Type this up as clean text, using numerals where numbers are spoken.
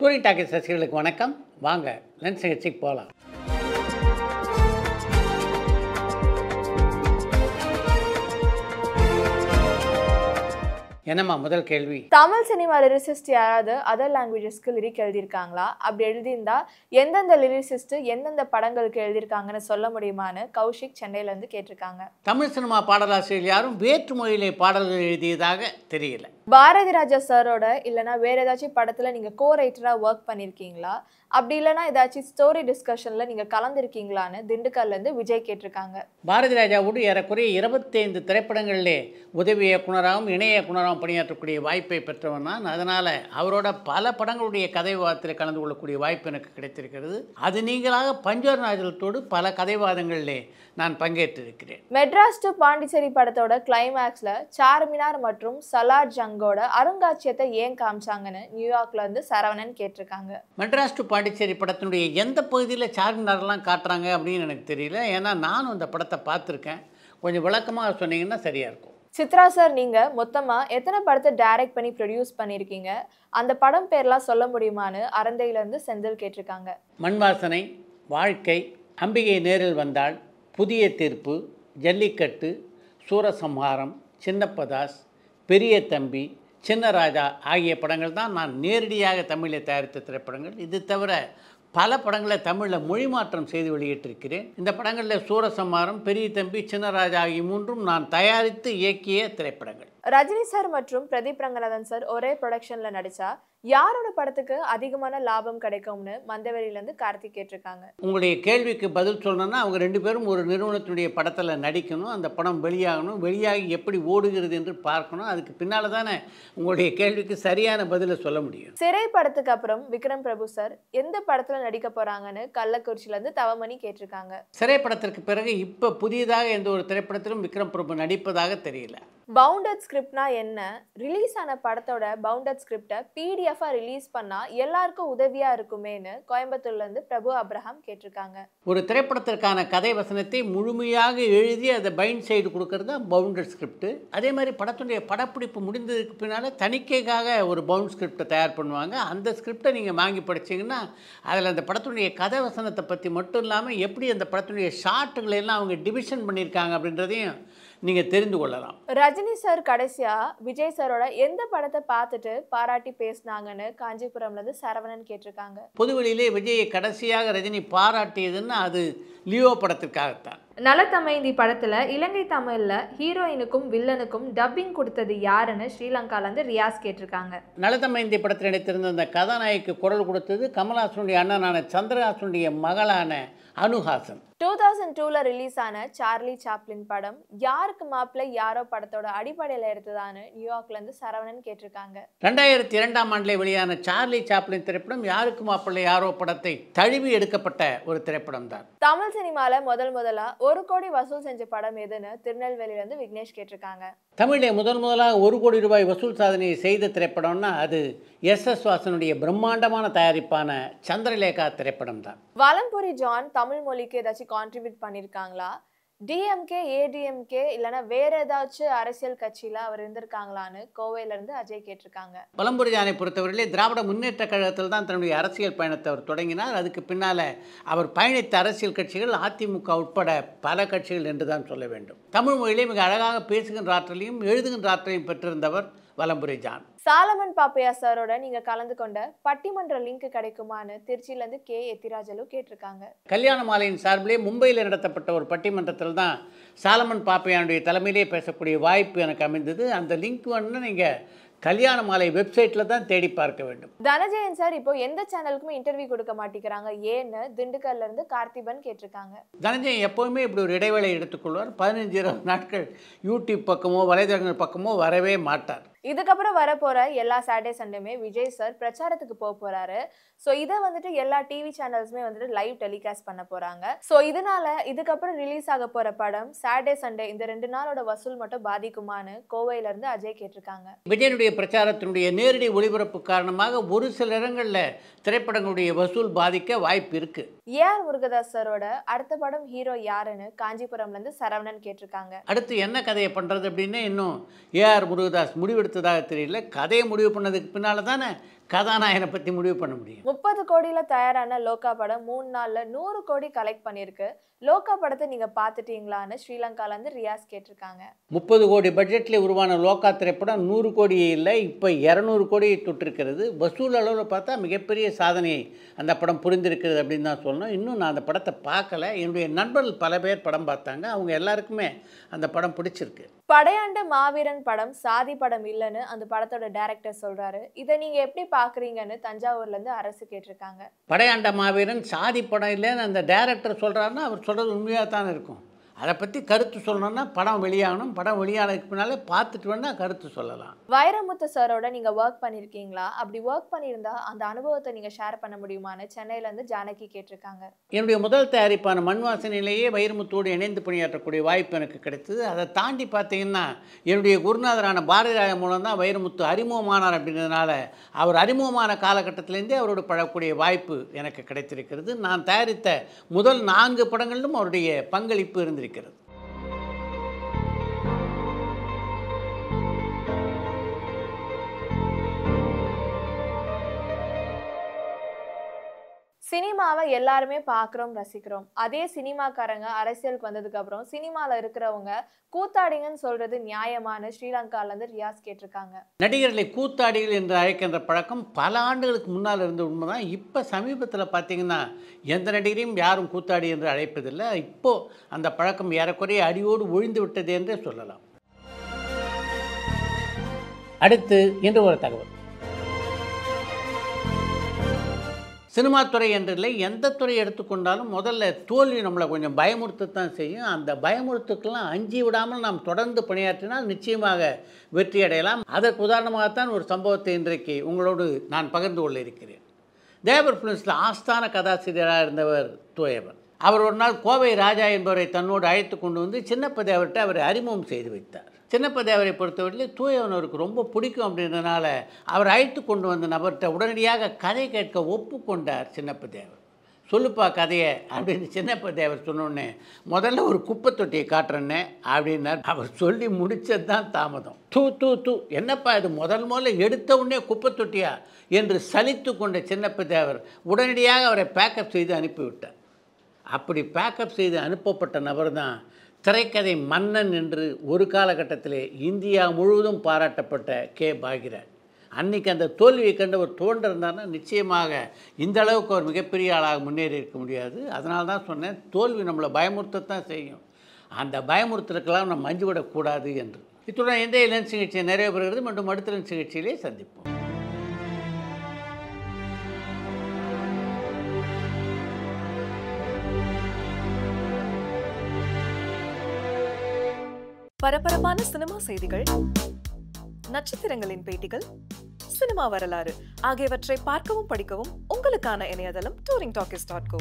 Touring talkies ரசிகர்களுக்கு வணக்கம். வாங்க லென்ஸ் நிகழ்ச்சிக்கு போகலாம். என்னம்மா முதல் கேள்வி? தமிழ் சினிமா லிரிசிஸ்ட் யாராவது அதர் லாங்குவேஜஸ்க்கு லிரிக் எழுதியிருக்காங்களா? அப்படி எழுதியிருந்தா எந்தெந்த லிரிசிஸ்ட் எந்தெந்த படங்களுக்கு எழுதியிருக்காங்கன்னு சொல்ல முடியுமான்னு கௌஷிக் சென்னையில இருந்து கேட்டிருக்காங்க. தமிழ் சினிமா பாடலாசிரியர் யாரும் வேற்று மொழியிலே பாடல்கள் எழுதியதாக தெரியல. பாரதி ராஜா சாரோட இல்லைனா வேற ஏதாச்சும் படத்துல நீங்க கோ ரைட்டரா ஒர்க் பண்ணிருக்கீங்களா? அப்படி இல்லைன்னா ஏதாச்சும் ஸ்டோரி டிஸ்கஷன்ல நீங்க கலந்துருக்கீங்களான்னு திண்டுக்கல்ல இருந்து விஜய் கேட்டிருக்காங்க. பாரதி ராஜாவோடு ஏறக்குறைய 25 திரைப்படங்களிலே உதவி இயக்குனராகவும் இணை இயக்குனராகவும் பணியாற்றக்கூடிய வாய்ப்பை பெற்றவன் நான். அதனால் அவரோட பல படங்களுடைய கதை விவாதத்தில் கலந்து கொள்ளக்கூடிய வாய்ப்பு எனக்கு கிடைத்திருக்கிறது. அது நீங்களாக பஞ்சவர்ணாச்சலத்தோடு பல கதைவாதங்களிலே நான் பங்கேற்றிருக்கிறேன். மெட்ராஸ் டு பாண்டிச்சேரி படத்தோட கிளைமேக்ஸ்ல சார்மினார் மற்றும் சலார் ஜங்கோட அருங்காட்சியத்தை ஏன் காமிச்சாங்கன்னு நியூயார்க்ல இருந்து சரவணன் கேட்டிருக்காங்க. மெட்ராஸ் டு பாண்டிச்சேரி படத்தினுடைய எந்த பகுதியில் சார்மினார்லாம் காட்டுறாங்க அப்படின்னு எனக்கு தெரியல. ஏன்னா நானும் அந்த படத்தை பார்த்துருக்கேன். கொஞ்சம் விளக்கமாக சொன்னீங்கன்னா சரியாக இருக்கும். சித்ரா சார், நீங்க மொத்தமா எத்தனை படத்தை டைரக்ட் பண்ணி ப்ரொடியூஸ் பண்ணியிருக்கீங்க? அந்த படம் பேர்லாம் சொல்ல முடியுமான்னு அரந்தையில இருந்து செந்தில் கேட்டிருக்காங்க. மண்வாசனை, வாழ்க்கை, அம்பிகை நேரில் வந்தாள், புதிய தீர்ப்பு, ஜல்லிக்கட்டு, சூரசம்ஹாரம், சின்னப்பதாஸ், பெரிய தம்பி, சின்ன ராஜா ஆகிய படங்கள் தான் நான் நேரடியாக தமிழில் தயாரித்த திரைப்படங்கள். இது தவிர பல படங்களை தமிழில் மொழி மாற்றம் செய்து வெளியிட்டிருக்கிறேன். இந்த படங்களில் சூரசம்ஹாரம், பெரிய தம்பி, சின்ன ராஜா ஆகிய மூன்றும் நான் தயாரித்து இயக்கிய திரைப்படங்கள். ரஜினி சார் மற்றும் பிரதீப் ரங்கநாதன் சார் ஒரே ப்ரொடக்ஷன்ல நடிச்சா யாரோட படத்துக்கு அதிகமான லாபம் கிடைக்கும்னு மந்தவெளியிலேருந்து கார்த்திக் கேட்டிருக்காங்க. உங்களுடைய கேள்விக்கு பதில் சொல்லணும்னா அவங்க ரெண்டு பேரும் ஒரு நிறுவனத்தினுடைய படத்தில் நடிக்கணும். அந்த படம் வெளியாகணும். வெளியாகி எப்படி ஓடுகிறது என்று பார்க்கணும். அதுக்கு பின்னால் தானே உங்களுடைய கேள்விக்கு சரியான பதிலை சொல்ல முடியும். சிறை படத்துக்கு அப்புறம் விக்ரம் பிரபு சார் எந்த படத்தில் நடிக்க போகிறாங்கன்னு கள்ளக்குறிச்சியிலேருந்து தவமணி கேட்டிருக்காங்க. சிறை படத்திற்கு பிறகு இப்போ புதியதாக எந்த ஒரு திரைப்படத்திலும் விக்ரம் பிரபு நடிப்பதாக தெரியல. பவுண்டட் ஸ்கிரிப்ட்னா என்ன? ரிலீஸ் ஆன படத்தோட பவுண்டட் ஸ்கிரிப்டை பிடிஎஃபா ரிலீஸ் பண்ணா எல்லாருக்கும் உதவியா இருக்குமேன்னு கோயம்புத்தூர்ல இருந்து பிரபு அப்ரஹாம் கேட்டிருக்காங்க. ஒரு திரைப்படத்திற்கான கதை வசனத்தை முழுமையாக எழுதி அதை பைண்ட் சைடு கொடுக்கறது தான் பவுண்டட் ஸ்கிரிப்ட். அதே மாதிரி படத்துடைய படப்பிடிப்பு முடிந்ததுக்கு பின்னால் தணிக்கைக்காக ஒரு பவுண்ட் ஸ்கிரிப்டை தயார் பண்ணுவாங்க. அந்த ஸ்கிரிப்டை நீங்கள் வாங்கி படிச்சிங்கன்னா அதில் அந்த படத்துடைய கதை வசனத்தை பற்றி மட்டும் இல்லாமல் எப்படி அந்த படத்துடைய ஷார்ட்டுகளை எல்லாம் அவங்க டிவிஷன் பண்ணியிருக்காங்க அப்படின்றதையும் நீங்கள் தெரிந்து கொள்ளலாம். ரஜினி சார் கடைசியா விஜய் சாரோட எந்த படத்தை பார்த்துட்டு பாராட்டி பேசினாங்கன்னு காஞ்சிபுரம்ல இருந்து சரவணன் கேட்டிருக்காங்க. பொதுவெளியிலே விஜயை கடைசியாக ரஜினி பாராட்டியதுன்னா அது லியோ படத்திற்காகத்தான். நலத்தமைந்தி படத்துல இலங்கை தமிழ்ல ஹீரோயினுக்கும் வில்லனுக்கும் டப்பிங் கொடுத்தது யாருன்னு ஸ்ரீலங்கால இருந்து ரியாஸ் கேட்டிருக்காங்க. நலத்தமைந்தி படத்தில் நடித்திருந்த அந்த கதாநாயகிக்கு குரல் கொடுத்தது கமல்ஹாசனுடைய அண்ணனான சந்திரஹாசனுடைய மகளான அனுஹாசன். 2002ல ரிலீஸ் ஆன சார்லி சாப்ளின் படம் யாருக்கு மாப்பிள்ளை யாரோ படத்தோட அடிப்படையில் எடுத்ததான்னு நியூயார்க்ல இருந்து சரவணன் கேட்டிருக்காங்க. 2002ஆம் ஆண்டிலே வெளியான சார்லி சாப்ளின் திரைப்படம் யாருக்கு மாப்பிள்ளை யாரோ படத்தை தழுவி எடுக்கப்பட்ட ஒரு திரைப்படம் தான். தமிழ் சினிமால முதலா 1 கோடி வசூல் செஞ்ச படம் எதுன்னு திருநெல்வேலியில இருந்து விக்னேஷ் கேட்டிருக்காங்க. தமிழில் முதலாக 1 கோடி ரூபாய் வசூல் சாதனையை செய்த திரைப்படம்னா அது எஸ்.எஸ். வாசனுடைய பிரம்மாண்டமான தயாரிப்பான சந்திரலேகா திரைப்படம் தான். வலம்புரி ஜான் தமிழ் மொழிக்கு ஏதாச்சும் கான்ட்ரிபியூட் பண்ணியிருக்காங்களா? டிஎம்கே, ஏடிஎம்கே இல்லைன்னா வேற ஏதாச்சும் அரசியல் கட்சியில அவர் இருந்திருக்காங்களான்னு கோவையில இருந்து அஜய் கேட்டிருக்காங்க. வலம்புரி ஜானை பொறுத்தவரையிலே திராவிட முன்னேற்ற கழகத்தில் தான் தன்னுடைய அரசியல் பயணத்தை அவர் தொடங்கினார். அதுக்கு பின்னால் அவர் பயணித்த அரசியல் கட்சிகள் அதிமுக உட்பட பல கட்சிகள் என்று தான் சொல்ல வேண்டும். தமிழ் மொழியிலே மிக அழகாக பேசுகின்ற ஆற்றலையும் எழுதுகின்ற ஆற்றலையும் பெற்றிருந்தவர் வலம்புரி ஜான். சாலமன் பாப்பையா சாரோட நீங்க கலந்து கொண்ட பட்டிமன்ற லிங்க் கிடைக்குமான்னு திருச்சியில இருந்து கே எத்திராஜலு கேட்டிருக்காங்க. கல்யாண மாலையின் சார்பிலே மும்பையில் நடத்தப்பட்ட ஒரு பட்டிமன்றத்தில் தான் சாலமன் பாப்பையானுடைய தலைமையிலே பேசக்கூடிய வாய்ப்பு எனக்கு அமைந்தது. அந்த லிங்க் வந்து நீங்கள் கல்யாண மாலை வெப்சைட்டில் தான் தேடி பார்க்க வேண்டும். தனஜயன் சார் இப்போ எந்த சேனலுக்குமே இன்டர்வியூ கொடுக்க மாட்டேங்கிறாங்க ஏன்னு திண்டுக்கல்ல இருந்து கார்த்திபன் கேட்டிருக்காங்க. தனஞ்சயன் எப்போவுமே இப்படி ஒரு இடைவேளை எடுத்துக்கொள்வார். 15-20 நாட்கள் யூடியூப் பக்கமோ வலைதளங்கள் பக்கமோ வரவே மாட்டார். இதுக்கப்புறம் வரப்போற எல்லா சாட்டர்டே சண்டேமே விஜய் சார் பிரச்சாரத்துக்கு போக போறாரு. ஸோ இதை வந்துட்டு எல்லா டிவி சேனல்ஸுமே வந்துட்டு லைவ் டெலிகாஸ்ட் பண்ண போறாங்க. ஸோ இதனால இதுக்கப்புறம் ரிலீஸ் ஆக போற படம் சாட்டர்டே சண்டே இந்த 2 நாளோட வசூல் மட்டும் பாதிக்குமான்னு கோவையில இருந்து அஜய் கேட்டிருக்காங்க. விஜயனுடைய பிரச்சாரத்தினுடைய நேரடி ஒளிபரப்பு காரணமாக ஒரு சில இடங்களில் திரைப்படங்களுடைய வசூல் பாதிக்க வாய்ப்பு இருக்கு. ஏஆர் முருகதாஸ் சாரோட அடுத்த படம் ஹீரோ யாருன்னு காஞ்சிபுரம்ல இருந்து சரவணன் கேட்டிருக்காங்க. அடுத்து என்ன கதையை பண்றது அப்படின்னு இன்னும் ஏஆர் முருகதாஸ் முடிவெடுத்ததாக தெரியல. கதையை முடிவு பண்ணதுக்கு பின்னால தானே கதாநாயகனை பற்றி முடிவு பண்ண முடியும். 30 கோடியில தயாரான லோகா படம் 3 நாள்ல 100 கோடி கலெக்ட் பண்ணிருக்கு. லோகா படத்தை நீங்க பாத்துட்டீங்களான்னு ஸ்ரீலங்கால இருந்து ரியாஸ் கேட்டிருக்காங்க. 30 கோடி பட்ஜெட்டில் உருவான லோகா திரைப்படம் 100 கோடி இல்லை, இப்போ 200 கோடியை தொட்டிருக்கிறது. வசூல் அளவில் பார்த்தா மிகப்பெரிய சாதனையை அந்த படம் புரிந்திருக்கிறது அப்படின்னு தான் சொல்லணும். இன்னும் நான் அந்த படத்தை பார்க்கல. என்னுடைய நண்பர்கள் பல பேர் படம் பார்த்தாங்க. அவங்க எல்லாருக்குமே அந்த படம் பிடிச்சிருக்கு. படையாண்ட மாவீரன் படம் சாதி படம் இல்லைன்னு அந்த படத்தோட டைரக்டர் சொல்றாரு. இதை நீங்க எப்படி பாக்குறீங்கன்னு தஞ்சாவூர்ல இருந்து அரசு கேட்டிருக்காங்க. படையாண்ட மாவீரன் சாதி படம் இல்லைன்னு அந்த டைரக்டர் சொல்கிறாருன்னா அவர் சொல்கிறது உண்மையாக தான் இருக்கும். அதை பற்றி கருத்து சொல்லணும்னா படம் வெளியாகணும். படம் வெளியானதுக்கு பின்னாலே பார்த்துட்டு வேணால் கருத்து சொல்லலாம். வைரமுத்து சாரோட நீங்கள் ஒர்க் பண்ணியிருக்கீங்களா? அப்படி ஒர்க் பண்ணியிருந்தா அந்த அனுபவத்தை நீங்கள் ஷேர் பண்ண முடியுமான்னு சென்னையிலேருந்து ஜானகி கேட்டிருக்காங்க. என்னுடைய முதல் தயாரிப்பான மண் வாசனையிலேயே வைரமுத்தோடு இணைந்து பணியாற்றக்கூடிய வாய்ப்பு எனக்கு கிடைத்தது. அதை தாண்டி பார்த்தீங்கன்னா என்னுடைய குருநாதரான பாரதிராஜ மூலம் தான் வைரமுத்து அறிமுகமானார். அப்படின்றதுனால அவர் அறிமுகமான காலகட்டத்திலேருந்தே அவரோடு பழகக்கூடிய வாய்ப்பு எனக்கு கிடைத்திருக்கிறது. நான் தயாரித்த முதல் 4 படங்களிலும் அவருடைய பங்களிப்பு இருந்திருக்கிறது. சினிமாவை எல்லாருமே பார்க்குறோம், ரசிக்கிறோம். அதே சினிமாக்காரங்க அரசியலுக்கு வந்ததுக்கு அப்புறம் சினிமாவில் இருக்கிறவங்க கூத்தாடிங்கன்னு சொல்றது நியாயமான ஸ்ரீலங்காலேருந்து ரியாஸ் கேட்டிருக்காங்க. நடிகர்களை கூத்தாடிகள் என்று அழைக்கின்ற பழக்கம் பல ஆண்டுகளுக்கு முன்னால் இருந்த உண்மைதான். இப்போ சமீபத்தில் பார்த்தீங்கன்னா எந்த நடிகரையும் யாரும் கூத்தாடி என்று அழைப்பதில்லை. இப்போது அந்த பழக்கம் ஏறக்குறைய அடியோடு ஒழிந்து விட்டது என்றே சொல்லலாம். அடுத்து இன்று ஒரு தகவல். சினிமா துறை என்றில்லை, எந்த துறை எடுத்துக்கொண்டாலும் முதல்ல தோல்வி நம்மளை கொஞ்சம் பயமுறுத்தத்தான் செய்யும். அந்த பயமுறுத்துக்கெல்லாம் அஞ்சி விடாமல் நாம் தொடர்ந்து பணியாற்றினால் நிச்சயமாக வெற்றி அடையலாம். அதற்கு உதாரணமாகத்தான் ஒரு சம்பவத்தை இன்றைக்கு உங்களோடு நான் பகிர்ந்து கொள்ள இருக்கிறேன். தேவர் ஃபிலிம்ஸில் ஆஸ்தான கதாசிரியராக இருந்தவர் தூயவர். அவர் ஒரு நாள் கோவை ராஜா என்பவரை தன்னோடு அழைத்து கொண்டு வந்து சின்னப்ப தேவர்கிட்ட அவரை அறிமுகம் செய்து வைத்தார். சின்னப்ப தேவரை பொறுத்தவரையில் தூயவன் அவருக்கு ரொம்ப பிடிக்கும். அப்படின்றதுனால அவர் அழைத்து கொண்டு வந்த நபர்கிட்ட உடனடியாக கதை கேட்க ஒப்புக்கொண்டார் சின்னப்ப தேவர். சொல்லுப்பா கதையை அப்படின்னு சின்னப்ப தேவர் சொன்னோடனே முதல்ல ஒரு குப்பை தொட்டியை காட்டுறேன்னே அப்படின்னார். அவர் சொல்லி முடித்தது தான் தாமதம். தூ தூ தூ என்னப்பா இது முதல்ல எடுத்த உடனே குப்பை தொட்டியா என்று சலித்து கொண்ட சின்னப்ப தேவர் உடனடியாக அவரை பேக்கப் செய்து அனுப்பிவிட்டார். அப்படி பேக்கப் செய்து அனுப்பப்பட்ட நபர் தான் திரைக்கதை மன்னன் என்று ஒரு காலகட்டத்திலே இந்தியா முழுவதும் பாராட்டப்பட்ட கே பாக்யராஜ். அன்றைக்கி அந்த தோல்வியை கண்டு அவர் தோன்றிருந்தார்னா நிச்சயமாக இந்த அளவுக்கு அவர் மிகப்பெரிய ஆளாக முன்னேறி இருக்க முடியாது. அதனால தான் சொன்னேன், தோல்வி நம்மளை பயமுறுத்தத்தான் செய்யும். அந்த பயமுறுத்தலுக்கெல்லாம் நம்ம மஞ்சு விடக்கூடாது என்று. இத்துடன் இன்றைய லென்ஸ் நிகழ்ச்சியை நிறைவு பெறுகிறது. மற்றும் அடுத்த லென்ஸ் நிகழ்ச்சியிலே சந்திப்போம். பரபரப்பான சினிமா செய்திகள், நட்சத்திரங்களின் பேட்டிகள், சினிமா வரலாறு ஆகியவற்றை பார்க்கவும் படிக்கவும் உங்களுக்கான இணையதளம் touringtalkies.co.